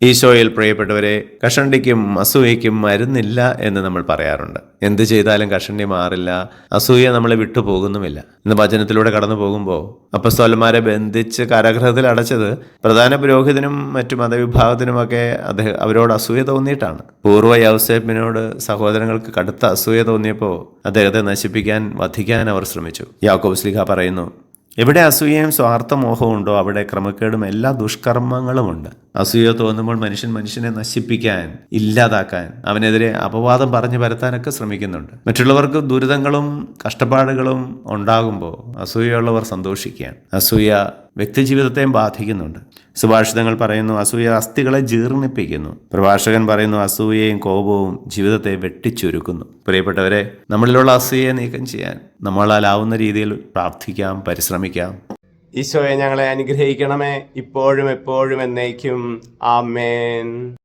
ഈശോയിൽ പ്രിയപ്പെട്ടവരെ, കഷണ്ടിക്കും അസൂയയ്ക്കും മരുന്നില്ല എന്ന് നമ്മൾ പറയാറുണ്ട്. എന്ത് ചെയ്താലും കഷണ്ടി മാറില്ല, അസൂയ നമ്മളെ വിട്ടുപോകുന്നുമില്ല. ഇന്ന് വചനത്തിലൂടെ കടന്നു പോകുമ്പോൾ അപ്പസ്തോലന്മാരെ ബന്ധിച്ച് കാരാഗൃഹത്തിൽ അടച്ചത് പ്രധാന പുരോഹിതനും മറ്റു മതവിഭാഗത്തിനുമൊക്കെ അവരോട് അസൂയ തോന്നിയിട്ടാണ്. പൂർവ്വ യൗസേപ്പിനോട് സഹോദരങ്ങൾക്ക് കടുത്ത അസൂയ തോന്നിയപ്പോൾ അദ്ദേഹത്തെ നശിപ്പിക്കാൻ, വധിക്കാൻ അവർ ശ്രമിച്ചു. യാക്കോബ് ശ്ലീഹ പറയുന്നു, എവിടെ അസൂയയും സ്വാർത്ഥമോഹവും ഉണ്ടോ അവിടെ ക്രമക്കേടും എല്ലാ ദുഷ്കർമ്മങ്ങളുമുണ്ട്. അസൂയ തോന്നുമ്പോൾ മനുഷ്യനെ നശിപ്പിക്കാൻ, ഇല്ലാതാക്കാൻ, അവനെതിരെ അപവാദം പറഞ്ഞു പരത്താനൊക്കെ ശ്രമിക്കുന്നുണ്ട്. മറ്റുള്ളവർക്ക് ദുരിതങ്ങളും കഷ്ടപ്പാടുകളും ഉണ്ടാകുമ്പോൾ അസൂയയുള്ളവർ സന്തോഷിക്കുകയാണ്. അസൂയ വ്യക്തിജീവിതത്തെയും ബാധിക്കുന്നുണ്ട്. സുഭാഷിതങ്ങൾ പറയുന്നു, അസൂയ അസ്ഥികളെ ജീർണിപ്പിക്കുന്നു. പ്രഭാഷകൻ പറയുന്നു, അസൂയയും കോപവും ജീവിതത്തെ വെട്ടിച്ചുരുക്കുന്നു. പ്രിയപ്പെട്ടവരെ, നമ്മളിലുള്ള അസൂയയെ നീക്കം ചെയ്യാൻ നമ്മളാലാവുന്ന രീതിയിൽ പ്രാർത്ഥിക്കാം, പരിശ്രമിക്കാം. ഈശോയെ ഞങ്ങളെ അനുഗ്രഹിക്കണമേ, ഇപ്പോഴും എപ്പോഴും എന്നേക്കും. ആമേൻ.